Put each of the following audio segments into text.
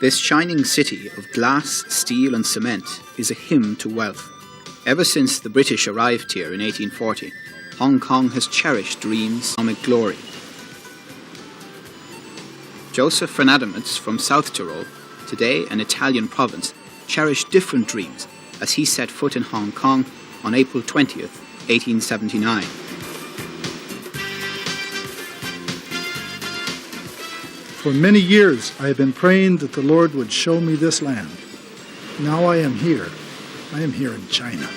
This shining city of glass, steel and cement is a hymn to wealth. Ever since the British arrived here in 1840, Hong Kong has cherished dreams of economic glory. Joseph Freinademetz from South Tyrol, today an Italian province, cherished different dreams as he set foot in Hong Kong on April 20th, 1879. For many years I have been praying that the Lord would show me this land. Now I am here. I am here in China.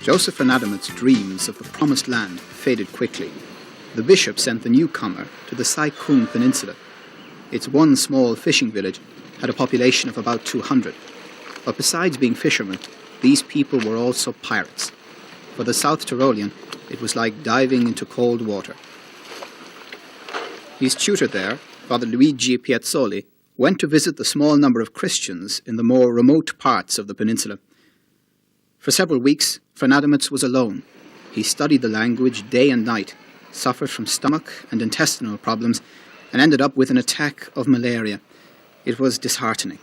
Joseph Freinademetz's dreams of the promised land faded quickly. The bishop sent the newcomer to the Sai Kung Peninsula. Its one small fishing village had a population of about 200. But besides being fishermen, these people were also pirates. For the South Tyrolean, it was like diving into cold water. His tutor there, Father Luigi Piazzoli, went to visit the small number of Christians in the more remote parts of the peninsula. For several weeks, Freinademetz was alone. He studied the language day and night, suffered from stomach and intestinal problems, and ended up with an attack of malaria. It was disheartening.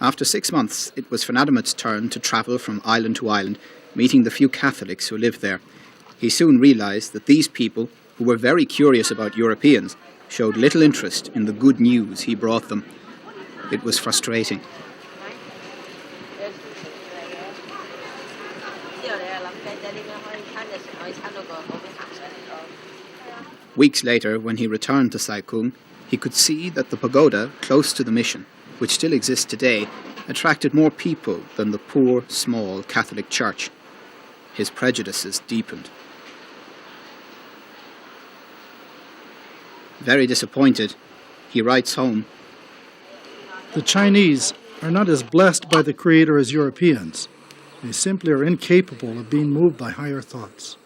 After 6 months, it was Freinademetz's turn to travel from island to island, meeting the few Catholics who lived there. He soon realized that these people, who were very curious about Europeans, showed little interest in the good news he brought them. It was frustrating. Weeks later, when he returned to Sai Kung, he could see that the pagoda close to the mission, which still exists today, attracted more people than the poor, small Catholic church. His prejudices deepened. Very disappointed, he writes home, The Chinese are not as blessed by the Creator as Europeans. They simply are incapable of being moved by higher thoughts.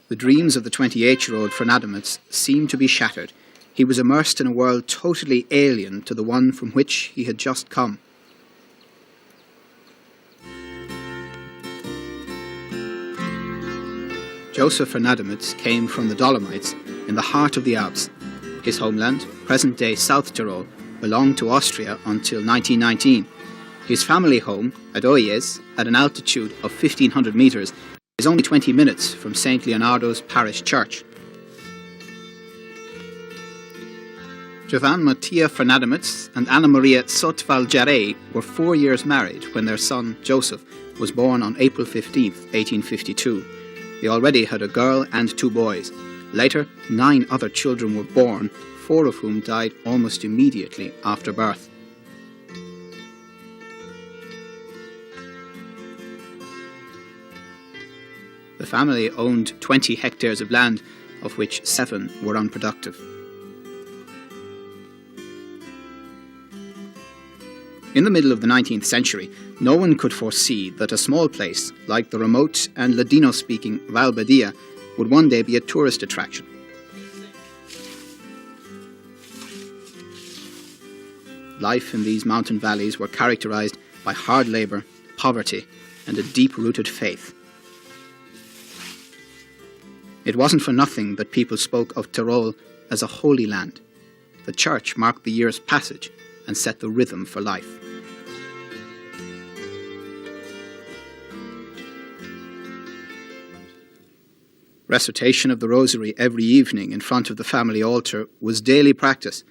The dreams of the 28-year-old Freinademetz seemed to be shattered. He was immersed in a world totally alien to the one from which he had just come. Joseph Freinademetz came from the Dolomites in the heart of the Alps. His homeland, present-day South Tyrol, belonged to Austria until 1919. His family home at Oyes, at an altitude of 1,500 metres, is only 20 minutes from St. Leonardo's parish church. Jovan Mattia Freinademetz and Anna Maria Sotval-Jarret were 4 years married when their son, Joseph, was born on April 15, 1852. They already had a girl and 2 boys. Later, 9 other children were born, 4 of whom died almost immediately after birth. The family owned 20 hectares of land, of which 7 were unproductive. In the middle of the 19th century, no one could foresee that a small place like the remote and Ladino-speaking Val Badia would one day be a tourist attraction. Life in these mountain valleys were characterized by hard labor, poverty, and a deep-rooted faith. It wasn't for nothing that people spoke of Tyrol as a holy land. The church marked the year's passage and set the rhythm for life. Recitation of the Rosary every evening in front of the family altar was daily practice.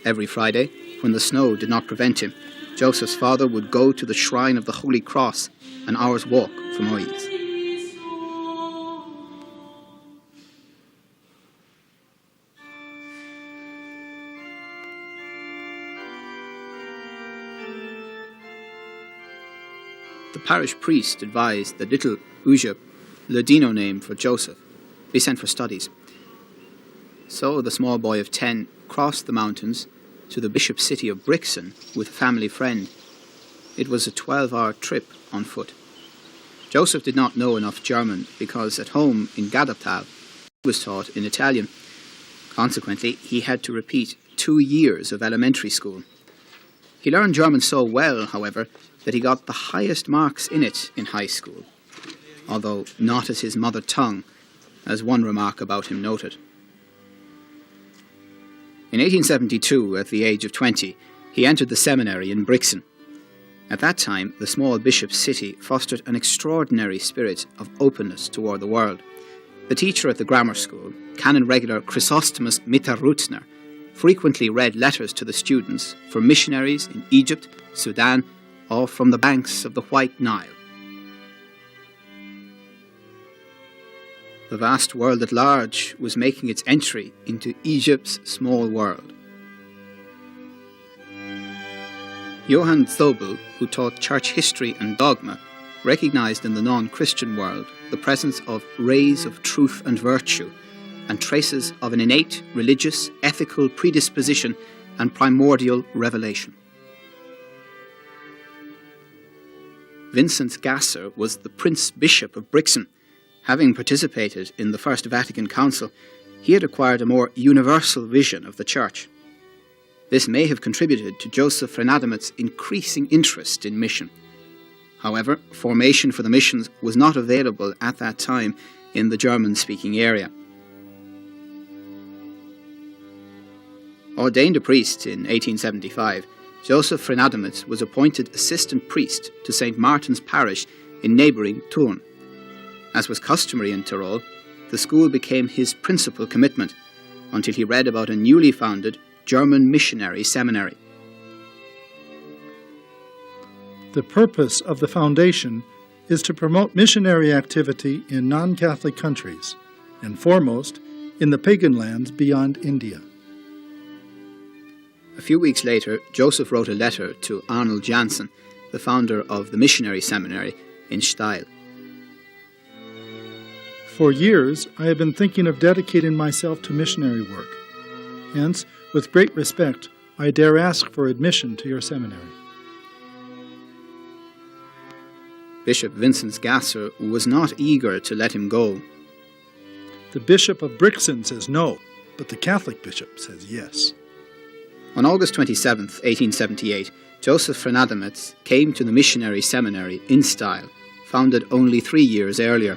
Every Friday, when the snow did not prevent him, Joseph's father would go to the shrine of the Holy Cross, an hour's walk from Oyes. The parish priest advised that little Eugep, Ladino name for Joseph, be sent for studies. So the small boy of 10 crossed the mountains to the bishop's city of Brixen with a family friend. It was a 12-hour trip on foot. Joseph did not know enough German because at home in Gadaptal he was taught in Italian. Consequently, he had to repeat 2 years of elementary school. He learned German so well, however, that he got the highest marks in it in high school, although not as his mother tongue, as one remark about him noted. In 1872, at the age of 20, he entered the seminary in Brixen. At that time, the small bishop's city fostered an extraordinary spirit of openness toward the world. The teacher at the grammar school, Canon Regular Chrysostomus Mitterrutner, frequently read letters to the students from missionaries in Egypt, Sudan, or from the banks of the White Nile. The vast world at large was making its entry into Egypt's small world. Johann Zobel, who taught church history and dogma, recognized in the non-Christian world the presence of rays of truth and virtue, and traces of an innate religious, ethical predisposition and primordial revelation. Vincent Gasser was the Prince Bishop of Brixen. Having participated in the First Vatican Council, he had acquired a more universal vision of the Church. This may have contributed to Joseph Freinademetz's increasing interest in mission. However, formation for the missions was not available at that time in the German-speaking area. Ordained a priest in 1875, Joseph Freinademetz was appointed assistant priest to St. Martin's Parish in neighbouring Thurn. As was customary in Tyrol, the school became his principal commitment until he read about a newly founded German missionary seminary. The purpose of the foundation is to promote missionary activity in non-Catholic countries, and foremost, in the pagan lands beyond India. A few weeks later, Joseph wrote a letter to Arnold Janssen, the founder of the missionary seminary in Steil. For years, I have been thinking of dedicating myself to missionary work. Hence, with great respect, I dare ask for admission to your seminary. Bishop Vincent Gasser was not eager to let him go. The Bishop of Brixen says no, but the Catholic bishop says yes. On August 27, 1878, Joseph Freinademetz came to the missionary seminary in Steil, founded only 3 years earlier.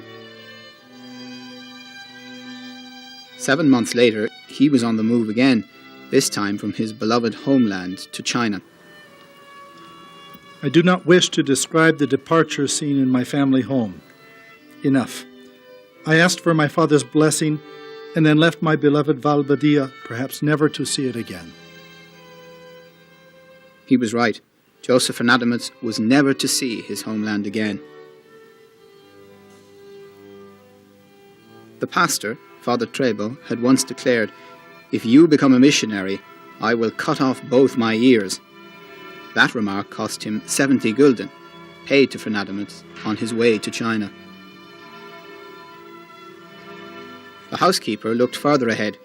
7 months later, he was on the move again, this time from his beloved homeland to China. I do not wish to describe the departure scene in my family home. Enough. I asked for my father's blessing and then left my beloved Valbadia, perhaps never to see it again. He was right. Joseph Freinademetz was never to see his homeland again. The pastor, Father Trebel, had once declared, "If you become a missionary, I will cut off both my ears." That remark cost him 70 gulden, paid to Freinademetz on his way to China. The housekeeper looked further ahead.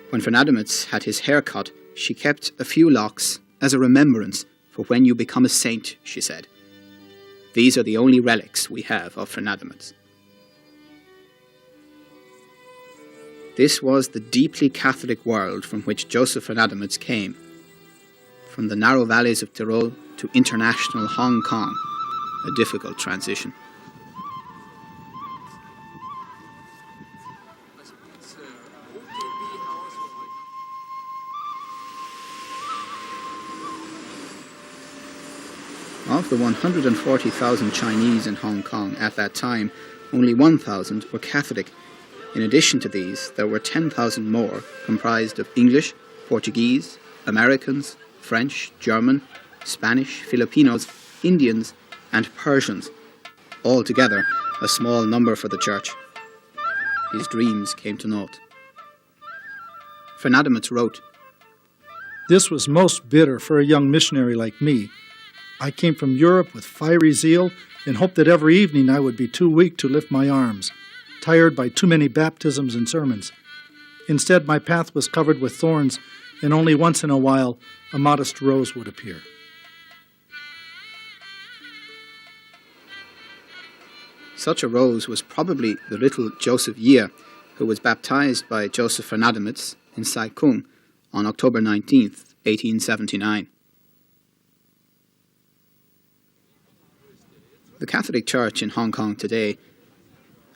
When Freinademetz had his hair cut, she kept a few locks as a remembrance for when you become a saint, she said. These are the only relics we have of Freinademetz. This was the deeply Catholic world from which Joseph Freinademetz came. From the narrow valleys of Tyrol to international Hong Kong, a difficult transition. Of the 140,000 Chinese in Hong Kong at that time, only 1,000 were Catholic. In addition to these, there were 10,000 more comprised of English, Portuguese, Americans, French, German, Spanish, Filipinos, Indians, and Persians. Altogether, a small number for the church. His dreams came to naught. Freinademetz wrote, "This was most bitter for a young missionary like me. I came from Europe with fiery zeal and hoped that every evening I would be too weak to lift my arms. tired by too many baptisms and sermons. Instead, my path was covered with thorns, and only once in a while a modest rose would appear. Such a rose was probably the little Joseph Yeh, who was baptized by Joseph Freinademetz in Sai Kung on October 19th, 1879. The Catholic Church in Hong Kong today,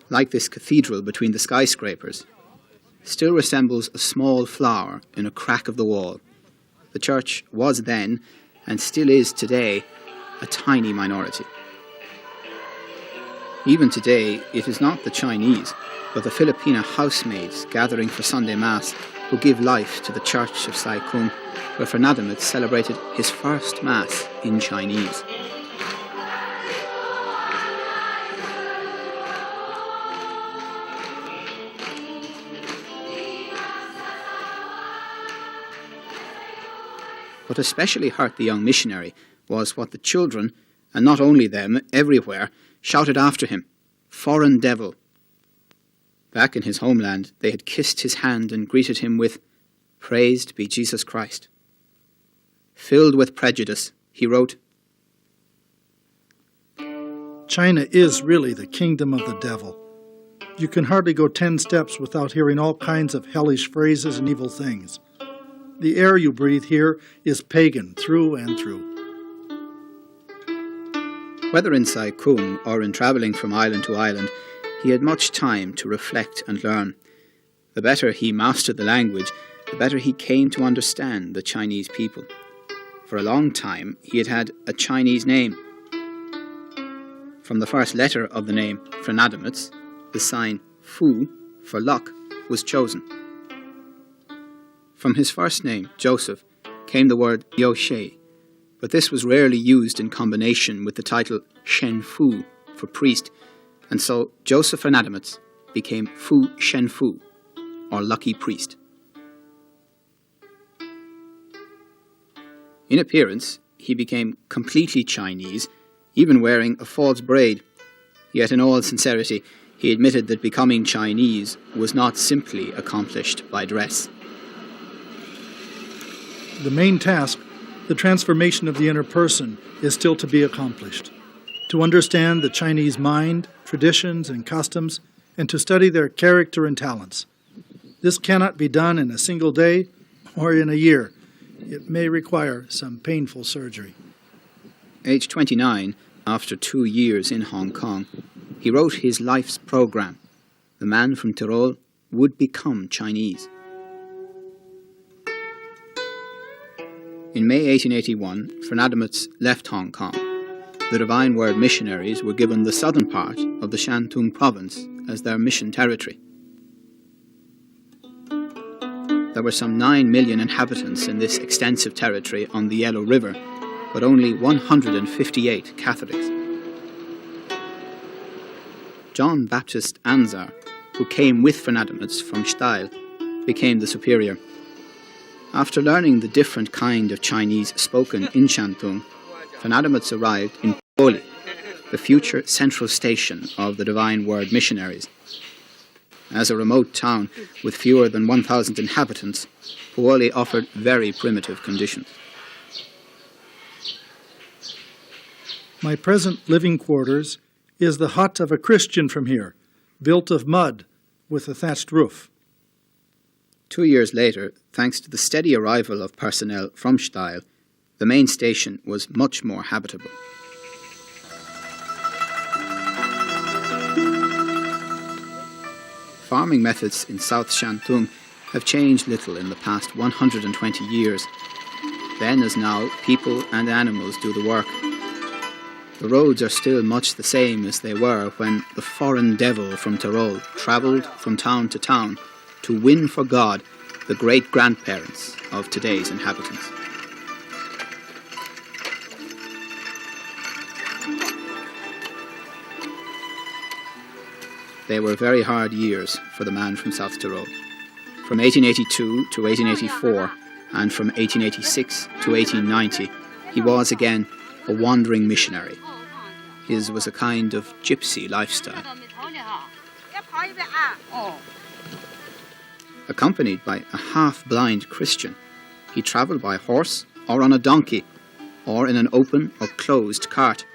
like this cathedral between the skyscrapers, still resembles a small flower in a crack of the wall. The church was then, and still is today, a tiny minority. Even today, it is not the Chinese, but the Filipino housemaids gathering for Sunday Mass who give life to the Church of Sai Kung, where Freinademetz celebrated his first Mass in Chinese. What especially hurt the young missionary was what the children, and not only them, everywhere, shouted after him, "Foreign devil." Back in his homeland, they had kissed his hand and greeted him with, "Praised be Jesus Christ." Filled with prejudice, he wrote, China is really the kingdom of the devil. You can hardly go 10 steps without hearing all kinds of hellish phrases and evil things. The air you breathe here is pagan through and through. Whether in Sai Kung or in travelling from island to island, he had much time to reflect and learn. The better he mastered the language, the better he came to understand the Chinese people. For a long time, he had had a Chinese name. From the first letter of the name, Freinademetz, the sign Fu for luck was chosen. From his first name, Joseph, came the word Yoshe, but this was rarely used in combination with the title Shen Fu for priest, and so Joseph Freinademetz became Fu Shen Fu, or lucky priest. In appearance, he became completely Chinese, even wearing a false braid. Yet in all sincerity, he admitted that becoming Chinese was not simply accomplished by dress. The main task, the transformation of the inner person, is still to be accomplished. To understand the Chinese mind, traditions, and customs, and to study their character and talents. This cannot be done in a single day or in a year. It may require some painful surgery. Age 29, after 2 years in Hong Kong, he wrote his life's program. The man from Tyrol would become Chinese. In May 1881, Freinademetz left Hong Kong. The Divine Word missionaries were given the southern part of the Shantung province as their mission territory. There were some 9 million inhabitants in this extensive territory on the Yellow River, but only 158 Catholics. John Baptist Anzar, who came with Freinademetz from Steyl, became the superior. After learning the different kind of Chinese spoken in Shantung, Freinademetz arrived in Puoli, the future central station of the Divine Word missionaries. As a remote town with fewer than 1,000 inhabitants, Puoli offered very primitive conditions. My present living quarters is the hut of a Christian from here, built of mud with a thatched roof. 2 years later, thanks to the steady arrival of personnel from Steyl, the main station was much more habitable. Farming methods in South Shantung have changed little in the past 120 years. Then as now, people and animals do the work. The roads are still much the same as they were when the foreign devil from Tyrol travelled from town to town to win for God the great-grandparents of today's inhabitants. They were very hard years for the man from South Tyrol. From 1882 to 1884, and from 1886 to 1890, he was again a wandering missionary. His was a kind of gypsy lifestyle. Accompanied by a half-blind Christian, he travelled by horse or on a donkey, or in an open or closed cart.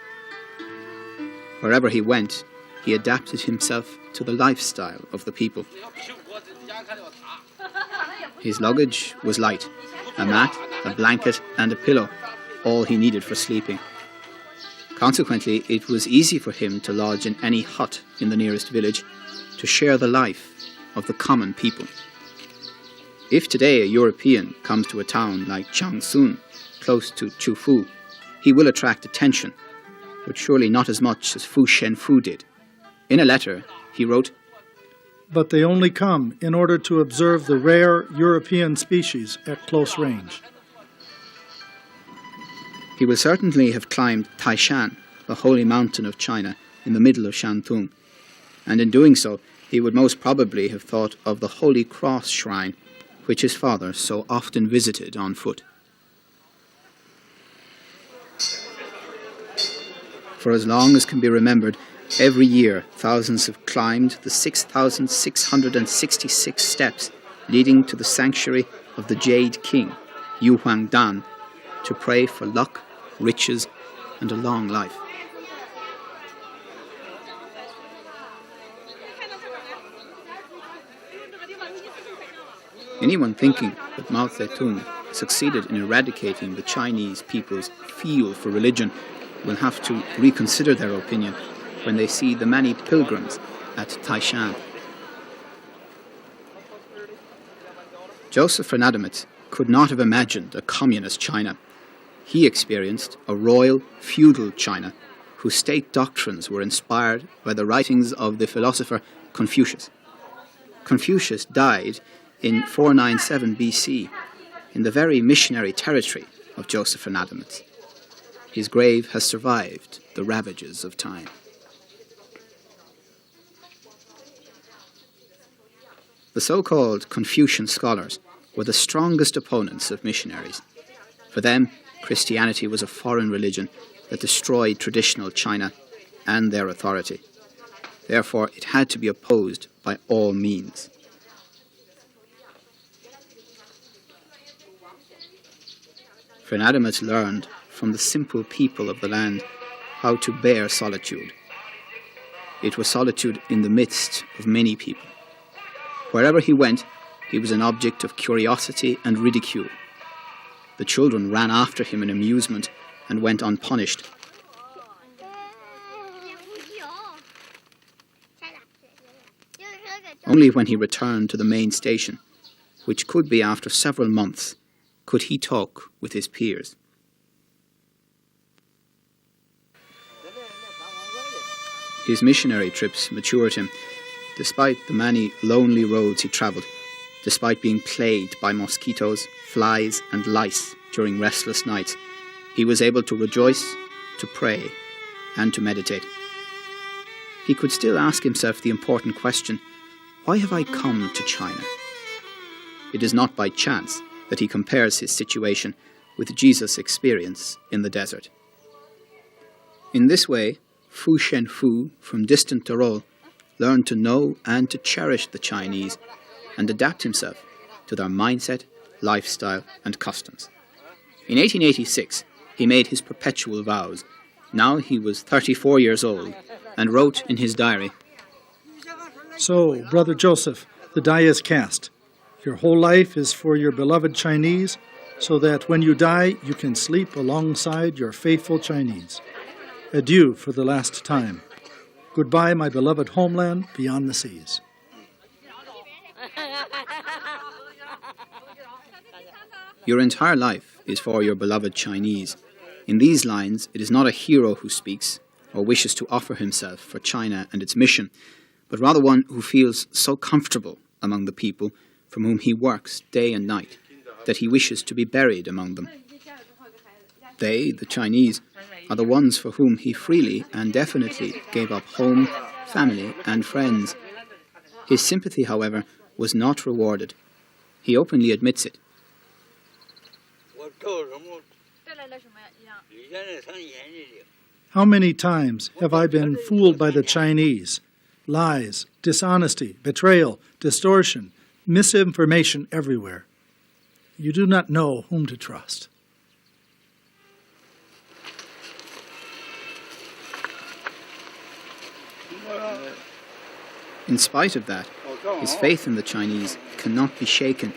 Wherever he went, he adapted himself to the lifestyle of the people. His luggage was light: a mat, a blanket and a pillow, all he needed for sleeping. Consequently, it was easy for him to lodge in any hut in the nearest village, to share the life of the common people. If today a European comes to a town like Jiangsun, close to Chufu, he will attract attention, but surely not as much as Fu Shenfu did. In a letter, he wrote, But they only come in order to observe the rare European species at close range. He will certainly have climbed Taishan, the holy mountain of China, in the middle of Shantung, and in doing so, he would most probably have thought of the Holy Cross shrine, which his father so often visited on foot. For as long as can be remembered, every year thousands have climbed the 6,666 steps leading to the sanctuary of the Jade King, Yu Huangdan, to pray for luck, riches, and a long life. Anyone thinking that Mao Zedong succeeded in eradicating the Chinese people's feel for religion will have to reconsider their opinion when they see the many pilgrims at Taishan. Joseph Freinademetz could not have imagined a communist China. He experienced a royal, feudal China whose state doctrines were inspired by the writings of the philosopher Confucius. Confucius died in 497 BC in the very missionary territory of Joseph Freinademetz. His grave has survived the ravages of time. The so-called Confucian scholars were the strongest opponents of missionaries. For them, Christianity was a foreign religion that destroyed traditional China and their authority. Therefore, it had to be opposed by all means. Freinademetz learned from the simple people of the land how to bear solitude. It was solitude in the midst of many people. Wherever he went, he was an object of curiosity and ridicule. The children ran after him in amusement and went unpunished. Only when he returned to the main station, which could be after several months, could he talk with his peers. His missionary trips matured him. Despite the many lonely roads he travelled, despite being plagued by mosquitoes, flies and lice during restless nights, he was able to rejoice, to pray and to meditate. He could still ask himself the important question, why have I come to China? It is not by chance that he compares his situation with Jesus' experience in the desert. In this way, Fu Shenfu from distant Tyrol learned to know and to cherish the Chinese and adapt himself to their mindset, lifestyle and customs. In 1886, he made his perpetual vows. Now he was 34 years old and wrote in his diary, So, Brother Joseph, the die is cast. Your whole life is for your beloved Chinese, so that when you die, you can sleep alongside your faithful Chinese. Adieu for the last time. Goodbye, my beloved homeland beyond the seas. Your entire life is for your beloved Chinese. In these lines, it is not a hero who speaks or wishes to offer himself for China and its mission, but rather one who feels so comfortable among the people from whom he works day and night, that he wishes to be buried among them. They, the Chinese, are the ones for whom he freely and definitely gave up home, family and friends. His sympathy, however, was not rewarded. He openly admits it. How many times have I been fooled by the Chinese, lies, dishonesty, betrayal, distortion, misinformation everywhere. You do not know whom to trust. In spite of that, his faith in the Chinese cannot be shaken,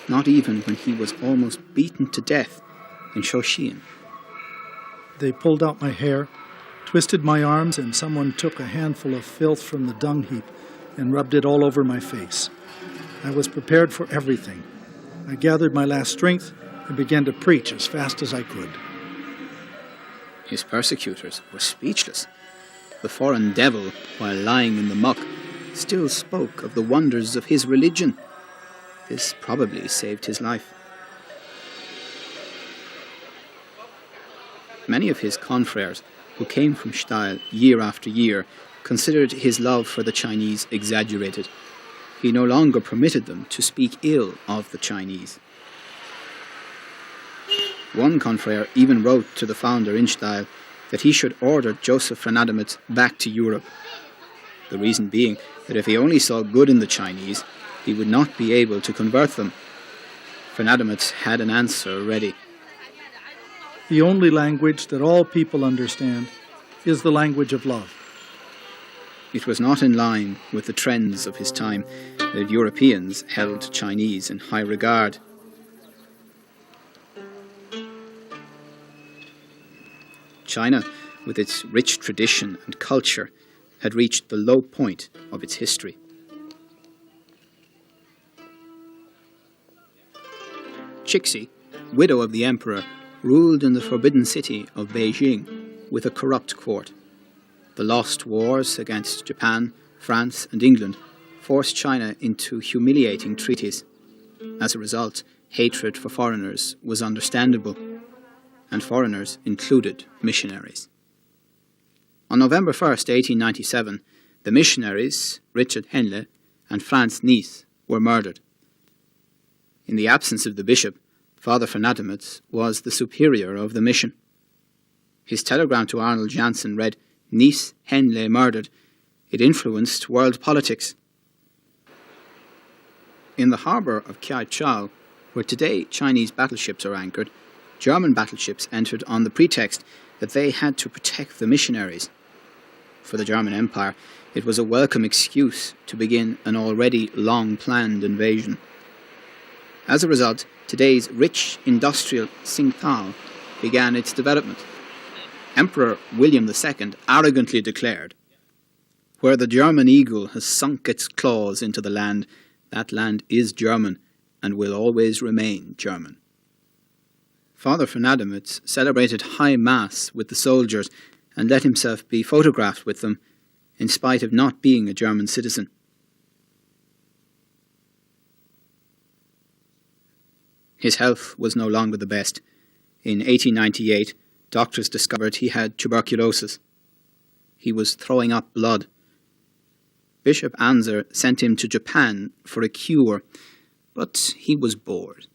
not even when he was almost beaten to death in Shaoxing. They pulled out my hair, twisted my arms, and someone took a handful of filth from the dung heap and rubbed it all over my face. I was prepared for everything. I gathered my last strength and began to preach as fast as I could. His persecutors were speechless. The foreign devil, while lying in the muck, still spoke of the wonders of his religion. This probably saved his life. Many of his confreres, who came from Steyr year after year, considered his love for the Chinese exaggerated. He no longer permitted them to speak ill of the Chinese. One confrere even wrote to the founder in Steyr that he should order Joseph Freinademetz back to Europe. The reason being that if he only saw good in the Chinese, he would not be able to convert them. Freinademetz had an answer ready. The only language that all people understand is the language of love. It was not in line with the trends of his time that Europeans held Chinese in high regard. China, with its rich tradition and culture, had reached the low point of its history. Cixi, widow of the emperor, ruled in the forbidden city of Beijing with a corrupt court. The lost wars against Japan, France and England forced China into humiliating treaties. As a result, hatred for foreigners was understandable, and foreigners included missionaries. On November 1st, 1897, the missionaries, Richard Henle and Franz Nies, were murdered. In the absence of the bishop, Father Freinademetz was the superior of the mission. His telegram to Arnold Janssen read, "Nies, Henle murdered." It influenced world politics. In the harbour of Kiaichao, where today Chinese battleships are anchored, German battleships entered on the pretext that they had to protect the missionaries. For the German Empire, it was a welcome excuse to begin an already long-planned invasion. As a result, today's rich industrial Tsingtao began its development. Emperor William II arrogantly declared, "Where the German eagle has sunk its claws into the land, that land is German and will always remain German." Father Freinademetz celebrated high mass with the soldiers and let himself be photographed with them, in spite of not being a German citizen. His health was no longer the best. In 1898, doctors discovered he had tuberculosis. He was throwing up blood. Bishop Anzer sent him to Japan for a cure, but he was bored.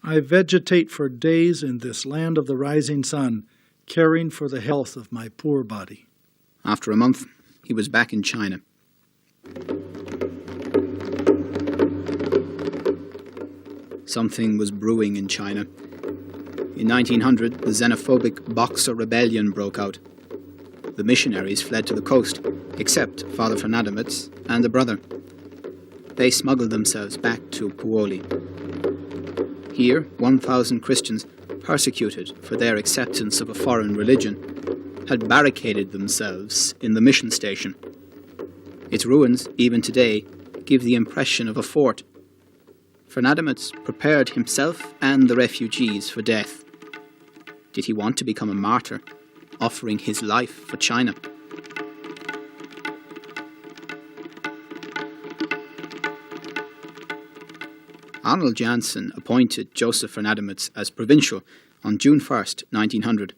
I vegetate for days in this land of the rising sun, caring for the health of my poor body. After a month, he was back in China. Something was brewing in China. In 1900, the xenophobic Boxer Rebellion broke out. The missionaries fled to the coast, except Father Freinademetz and a brother. They smuggled themselves back to Puoli. Here, 1,000 Christians, persecuted for their acceptance of a foreign religion, had barricaded themselves in the mission station. Its ruins, even today, give the impression of a fort. Freinademetz prepared himself and the refugees for death. Did he want to become a martyr, offering his life for China? Arnold Janssen appointed Joseph Freinademetz as provincial on June 1st, 1900.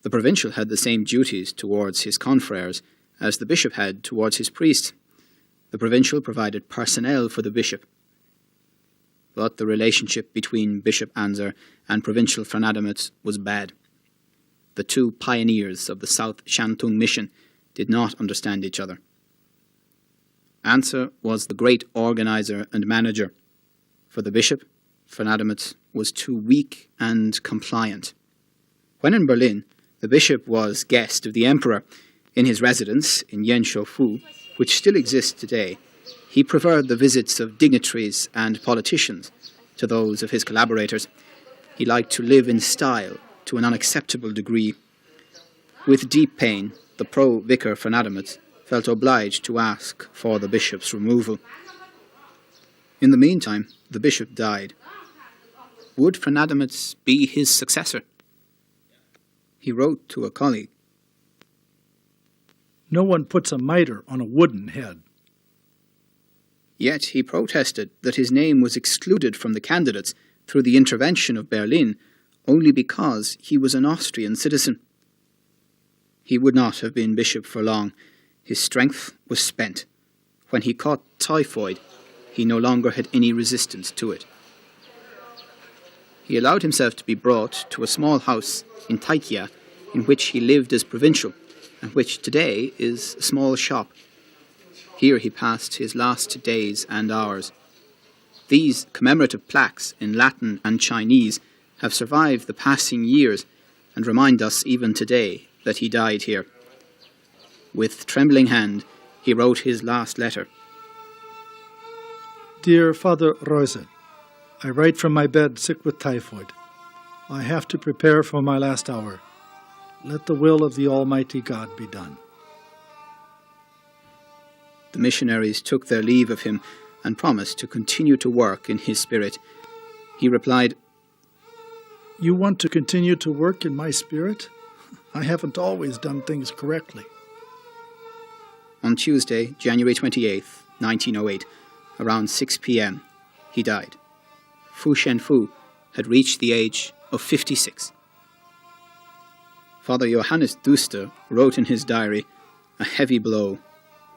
The provincial had the same duties towards his confreres as the bishop had towards his priests. The provincial provided personnel for the bishop. But the relationship between Bishop Anzer and Provincial Freinademetz was bad. The two pioneers of the South Shantung mission did not understand each other. Answer was the great organizer and manager. For the bishop, Freinademetz was too weak and compliant. When in Berlin, the bishop was guest of the emperor. In his residence in Yenshofu, which still exists today, he preferred the visits of dignitaries and politicians to those of his collaborators. He liked to live in style to an unacceptable degree. With deep pain, the pro-vicar Freinademetz felt obliged to ask for the bishop's removal. In the meantime, the bishop died. Would Freinademetz be his successor? He wrote to a colleague, "No one puts a mitre on a wooden head." Yet he protested that his name was excluded from the candidates through the intervention of Berlin only because he was an Austrian citizen. He would not have been bishop for long. His strength was spent. When he caught typhoid, he no longer had any resistance to it. He allowed himself to be brought to a small house in Taikia, in which he lived as provincial, and which today is a small shop. Here he passed his last days and hours. These commemorative plaques in Latin and Chinese have survived the passing years and remind us even today that he died here. With trembling hand, he wrote his last letter. "Dear Father Roise, I write from my bed sick with typhoid. I have to prepare for my last hour. Let the will of the Almighty God be done." The missionaries took their leave of him and promised to continue to work in his spirit. He replied, "You want to continue to work in my spirit? I haven't always done things correctly." On Tuesday, January 28th, 1908, around 6 p.m., he died. Fu Shenfu had reached the age of 56. Father Johannes Duster wrote in his diary, "A heavy blow.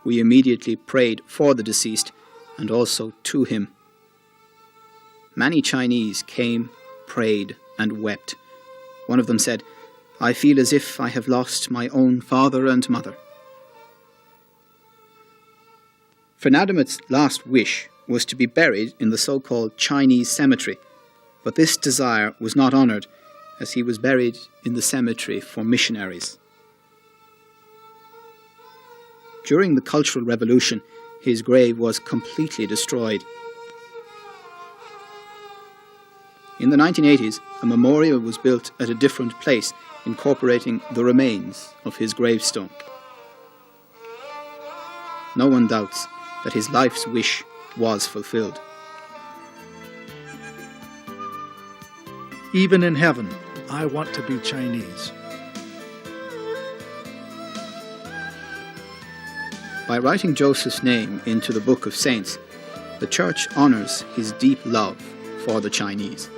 We immediately prayed for the deceased and also to him. Many Chinese came, prayed, and wept. One of them said, 'I feel as if I have lost my own father and mother.'" Freinademetz's last wish was to be buried in the so-called Chinese cemetery, but this desire was not honoured as he was buried in the cemetery for missionaries. During the Cultural Revolution, his grave was completely destroyed. In the 1980s, a memorial was built at a different place, incorporating the remains of his gravestone. No one doubts that his life's wish was fulfilled. "Even in heaven, I want to be Chinese." By writing Joseph's name into the Book of Saints, the Church honours his deep love for the Chinese.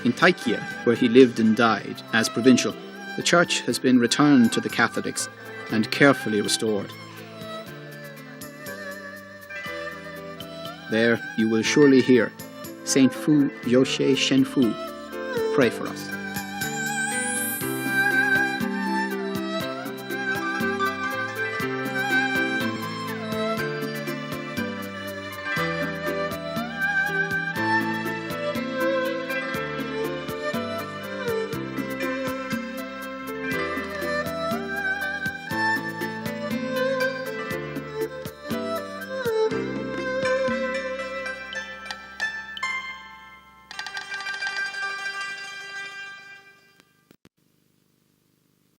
In Taikia, where he lived and died as provincial, the Church has been returned to the Catholics and carefully restored. There you will surely hear Saint Fu Yoshe Shenfu pray for us.